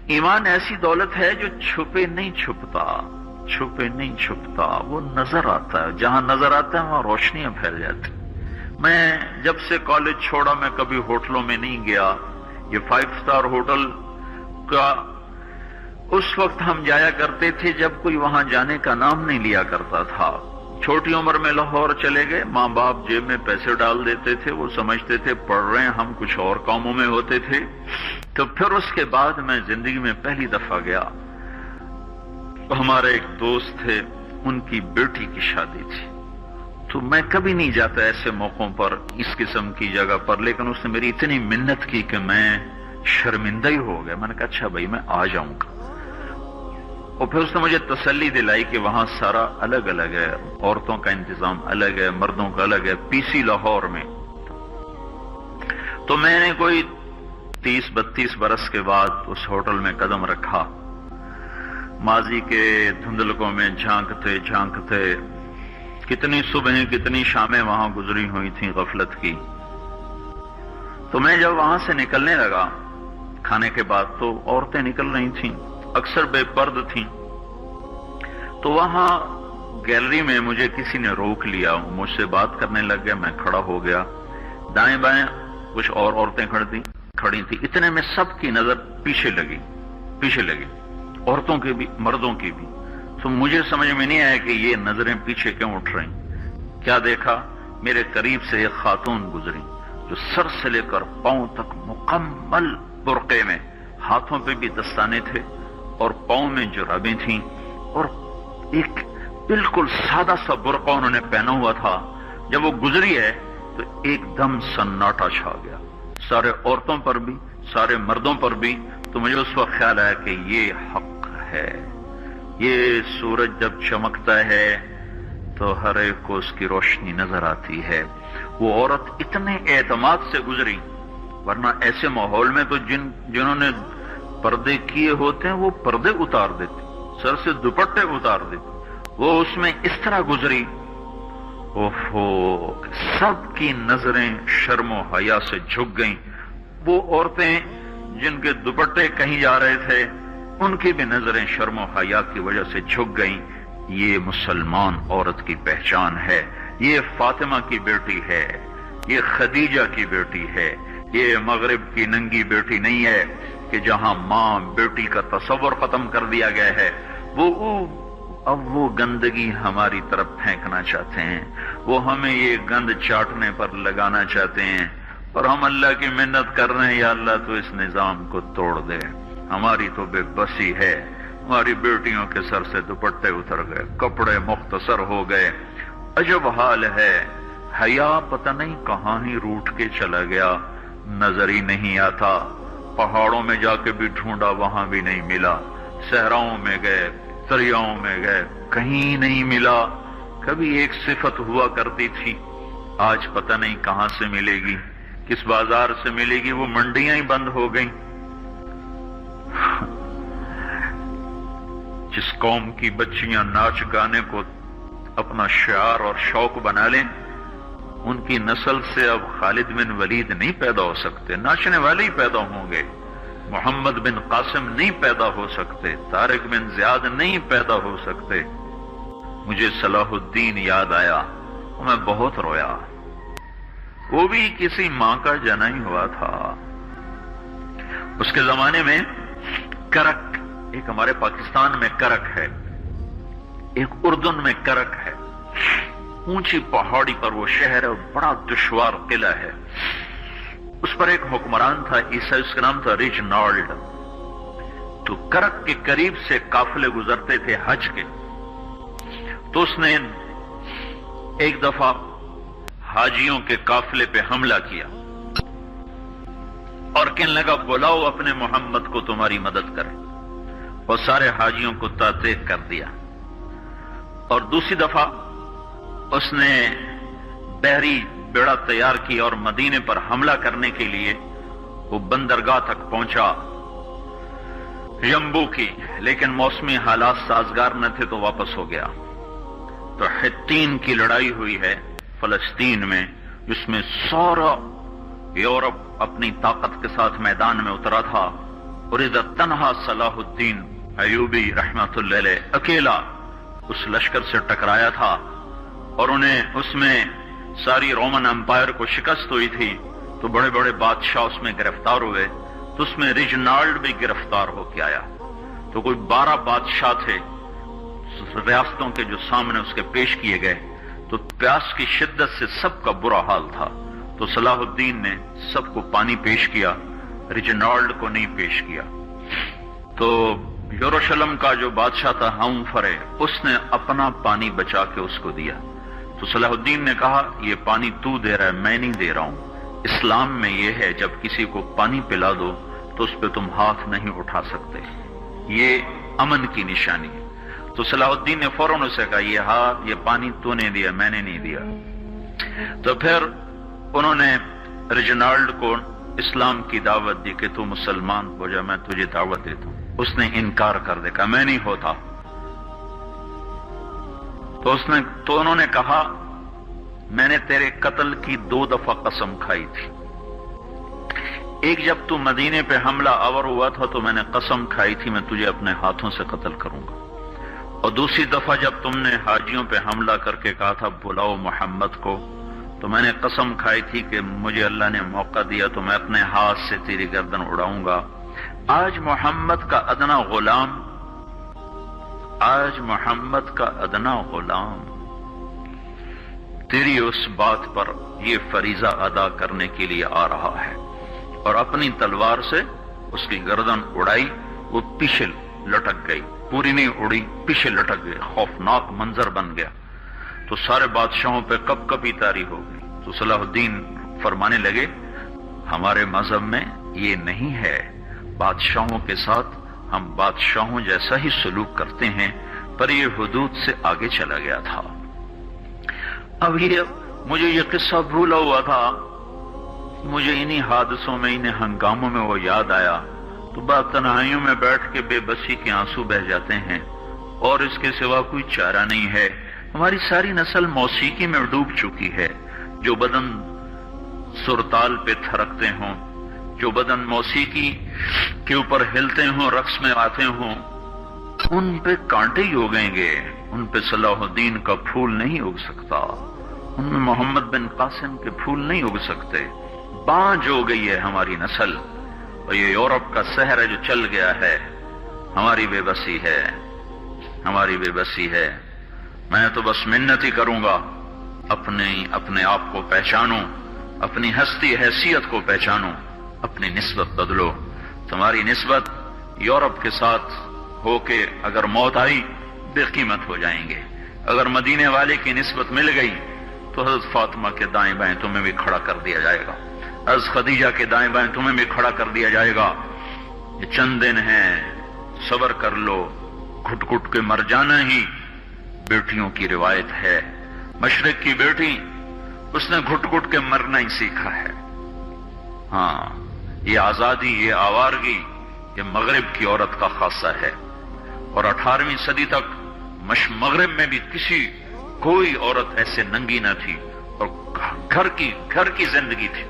ایمان ایسی دولت ہے جو چھپے نہیں چھپتا، چھپے نہیں چھپتا، وہ نظر آتا ہے، جہاں نظر آتا ہے وہاں روشنیاں پھیل جاتی۔ میں جب سے کالج چھوڑا میں کبھی ہوٹلوں میں نہیں گیا۔ یہ 5 اسٹار ہوٹل کا اس وقت ہم جایا کرتے تھے جب کوئی وہاں جانے کا نام نہیں لیا کرتا تھا۔ چھوٹی عمر میں لاہور چلے گئے، ماں باپ جیب میں پیسے ڈال دیتے تھے، وہ سمجھتے تھے پڑھ رہے ہیں، ہم کچھ اور کاموں میں ہوتے تھے۔ تو پھر اس کے بعد میں زندگی میں پہلی دفعہ گیا، ہمارے ایک دوست تھے، ان کی بیٹی کی شادی تھی، تو میں کبھی نہیں جاتا ایسے موقعوں پر اس قسم کی جگہ پر، لیکن اس نے میری اتنی منت کی کہ میں شرمندہ ہی ہو گیا۔ میں نے کہا اچھا بھائی میں آ جاؤں گا، اور پھر اس نے مجھے تسلی دلائی کہ وہاں سارا الگ الگ ہے، عورتوں کا انتظام الگ ہے، مردوں کا الگ ہے، پی سی لاہور میں۔ تو میں نے کوئی 30-32 برس کے بعد اس ہوٹل میں قدم رکھا، ماضی کے دھندلکوں میں جھانکتے جھانکتے کتنی صبحیں کتنی شامیں وہاں گزری ہوئی تھیں غفلت کی۔ تو میں جب وہاں سے نکلنے لگا کھانے کے بعد تو عورتیں نکل رہی تھیں، اکثر بے پرد تھیں، تو وہاں گیلری میں مجھے کسی نے روک لیا، مجھ سے بات کرنے لگ گیا، میں کھڑا ہو گیا، دائیں بائیں کچھ اور عورتیں کھڑی تھی، اتنے میں سب کی نظر پیچھے لگی، عورتوں کی بھی مردوں کی بھی۔ تو مجھے سمجھ میں نہیں آیا کہ یہ نظریں پیچھے کیوں اٹھ رہی۔ کیا دیکھا، میرے قریب سے ایک خاتون گزری جو سر سے لے کر پاؤں تک مکمل برقعے میں، ہاتھوں پہ بھی دستانے تھے اور پاؤں میں جرابیں تھیں، اور ایک بالکل سادہ سا برقع انہوں نے پہنا ہوا تھا۔ جب وہ گزری ہے تو ایک دم سناٹا چھا گیا، سارے عورتوں پر بھی سارے مردوں پر بھی۔ تو مجھے اس وقت خیال آیا کہ یہ حق ہے، یہ سورج جب چمکتا ہے تو ہر ایک کو اس کی روشنی نظر آتی ہے۔ وہ عورت اتنے اعتماد سے گزری، ورنہ ایسے ماحول میں تو جنہوں نے پردے کیے ہوتے ہیں وہ پردے اتار دیتے، سر سے دوپٹے اتار دیتے، وہ اس میں اس طرح گزری، اوہو، سب کی نظریں شرم و حیا سے جھک گئیں۔ وہ عورتیں جن کے دوپٹے کہیں جا رہے تھے ان کی بھی نظریں شرم و حیا کی وجہ سے جھک گئیں۔ یہ مسلمان عورت کی پہچان ہے، یہ فاطمہ کی بیٹی ہے، یہ خدیجہ کی بیٹی ہے، یہ مغرب کی ننگی بیٹی نہیں ہے کہ جہاں ماں بیٹی کا تصور ختم کر دیا گیا ہے، اب وہ گندگی ہماری طرف پھینکنا چاہتے ہیں، وہ ہمیں یہ گند چاٹنے پر لگانا چاہتے ہیں، اور ہم اللہ کی منت کر رہے ہیں یا اللہ تو اس نظام کو توڑ دے۔ ہماری تو بے بسی ہے، ہماری بیٹیوں کے سر سے دوپٹے اتر گئے، کپڑے مختصر ہو گئے، عجب حال ہے۔ حیا پتہ نہیں کہاں ہی روٹ کے چلا گیا، نظر ہی نہیں آتا۔ پہاڑوں میں جا کے بھی ڈھونڈا، وہاں بھی نہیں ملا، صحراؤں میں گئے، دریاؤں میں گئے، کہیں نہیں ملا۔ کبھی ایک صفت ہوا کرتی تھی، آج پتہ نہیں کہاں سے ملے گی، کس بازار سے ملے گی، وہ منڈیاں ہی بند ہو گئیں۔ جس قوم کی بچیاں ناچ گانے کو اپنا شعار اور شوق بنا لیں، ان کی نسل سے اب خالد بن ولید نہیں پیدا ہو سکتے، ناچنے والے ہی پیدا ہوں گے، محمد بن قاسم نہیں پیدا ہو سکتے، طارق بن زیاد نہیں پیدا ہو سکتے۔ مجھے صلاح الدین یاد آیا، میں بہت رویا، وہ بھی کسی ماں کا جنا ہی ہوا تھا۔ اس کے زمانے میں کرک، ایک ہمارے پاکستان میں کرک ہے، ایک اردن میں کرک ہے، اونچی پہاڑی پر وہ شہر ہے، بڑا دشوار قلعہ ہے۔ اس پر ایک حکمران تھا عیسائی، اس کا نام تھا ریجنالڈ۔ تو کرک کے قریب سے قافلے گزرتے تھے حج کے، تو اس نے ایک دفعہ حاجیوں کے قافلے پہ حملہ کیا اور کہنے لگا بلاؤ اپنے محمد کو تمہاری مدد کرے، اور سارے حاجیوں کو تعطیق کر دیا۔ اور دوسری دفعہ اس نے بحری بیڑا تیار کی اور مدینے پر حملہ کرنے کے لیے وہ بندرگاہ تک پہنچا یمبو کی، لیکن موسمی حالات سازگار نہ تھے تو واپس ہو گیا۔ تو حطین کی لڑائی ہوئی ہے فلسطین میں، جس میں سارا یورپ اپنی طاقت کے ساتھ میدان میں اترا تھا، اور اذا تنہا صلاح الدین ایوبی رحمۃ اللہ علیہ اکیلا اس لشکر سے ٹکرایا تھا اور انہیں اس میں ساری رومن امپائر کو شکست ہوئی تھی، تو بڑے بڑے بادشاہ اس میں گرفتار ہوئے، تو اس میں ریجنالڈ بھی گرفتار ہو کے آیا، تو کوئی 12 بادشاہ تھے ریاستوں کے جو سامنے اس کے پیش کیے گئے، تو پیاس کی شدت سے سب کا برا حال تھا، تو صلاح الدین نے سب کو پانی پیش کیا، ریجنالڈ کو نہیں پیش کیا۔ تو یروشلم کا جو بادشاہ تھا ہمفرے، اس نے اپنا پانی بچا کے اس کو دیا، تو صلاح الدین نے کہا یہ پانی تو دے رہا ہے، میں نہیں دے رہا ہوں، اسلام میں یہ ہے جب کسی کو پانی پلا دو تو اس پہ تم ہاتھ نہیں اٹھا سکتے، یہ امن کی نشانی ہے۔ تو صلاح الدین نے فوراً اسے کہا یہ پانی تو نے دیا، میں نے نہیں دیا۔ تو پھر انہوں نے ریجنالڈ کو اسلام کی دعوت دی کہ تو مسلمان ہو جا، میں تجھے دعوت دیتا ہوں۔ اس نے انکار کر دیا، کہا میں نہیں ہوتا۔ تو انہوں نے کہا میں نے تیرے قتل کی 2 دفعہ قسم کھائی تھی، ایک جب تو مدینے پہ حملہ آور ہوا تھا تو میں نے قسم کھائی تھی میں تجھے اپنے ہاتھوں سے قتل کروں گا، اور دوسری دفعہ جب تم نے حاجیوں پہ حملہ کر کے کہا تھا بلاؤ محمد کو، تو میں نے قسم کھائی تھی کہ مجھے اللہ نے موقع دیا تو میں اپنے ہاتھ سے تیری گردن اڑاؤں گا۔ آج محمد کا ادنا غلام تیری اس بات پر یہ فریضہ ادا کرنے کے لیے آ رہا ہے، اور اپنی تلوار سے اس کی گردن اڑائی، وہ پیچھے لٹک گئی، پوری نہیں اڑی، پیچھے لٹک گئی، خوفناک منظر بن گیا، تو سارے بادشاہوں پہ کپ کپی طاری ہو گئی۔ تو صلاح الدین فرمانے لگے ہمارے مذہب میں یہ نہیں ہے، بادشاہوں کے ساتھ ہم بادشاہوں جیسا ہی سلوک کرتے ہیں، پر یہ حدود سے آگے چلا گیا تھا۔ اب مجھے یہ قصہ بھولا ہوا تھا، مجھے انہی حادثوں میں، انہی ہنگاموں میں وہ یاد آیا، تو بعد تنہائیوں میں بیٹھ کے بے بسی کے آنسو بہہ جاتے ہیں، اور اس کے سوا کوئی چارہ نہیں ہے۔ ہماری ساری نسل موسیقی میں ڈوب چکی ہے، جو بدن سرتال پہ تھرکتے ہوں، جو بدن موسیقی کے اوپر ہلتے ہوں، رقص میں آتے ہوں، ان پہ کانٹے ہی اگیں گے، ان پہ صلاح الدین کا پھول نہیں اگ سکتا، ان میں محمد بن قاسم کے پھول نہیں اگ سکتے۔ بانجھ ہو گئی ہے ہماری نسل، اور یہ یورپ کا سحر ہے جو چل گیا ہے، ہماری بے بسی ہے، ہماری بے بسی ہے۔ میں تو بس منت ہی کروں گا اپنے آپ کو پہچانو، اپنی ہستی حیثیت کو پہچانو، اپنی نسبت بدلو۔ تمہاری نسبت یورپ کے ساتھ ہو کے اگر موت آئی بے قیمت ہو جائیں گے، اگر مدینے والے کی نسبت مل گئی تو حضرت فاطمہ کے دائیں بائیں تمہیں بھی کھڑا کر دیا جائے گا، حضرت خدیجہ کے دائیں بائیں تمہیں بھی کھڑا کر دیا جائے گا۔ یہ چند دن ہیں، صبر کر لو، گھٹ گھٹ کے مر جانا ہی بیٹیوں کی روایت ہے۔ مشرق کی بیٹی، اس نے گھٹ گھٹ کے مرنا ہی سیکھا ہے۔ ہاں، یہ آزادی، یہ آوارگی، یہ مغرب کی عورت کا خاصہ ہے، اور 18ویں صدی تک مغرب میں بھی کوئی عورت ایسے ننگی نہ تھی، اور گھر کی زندگی تھی۔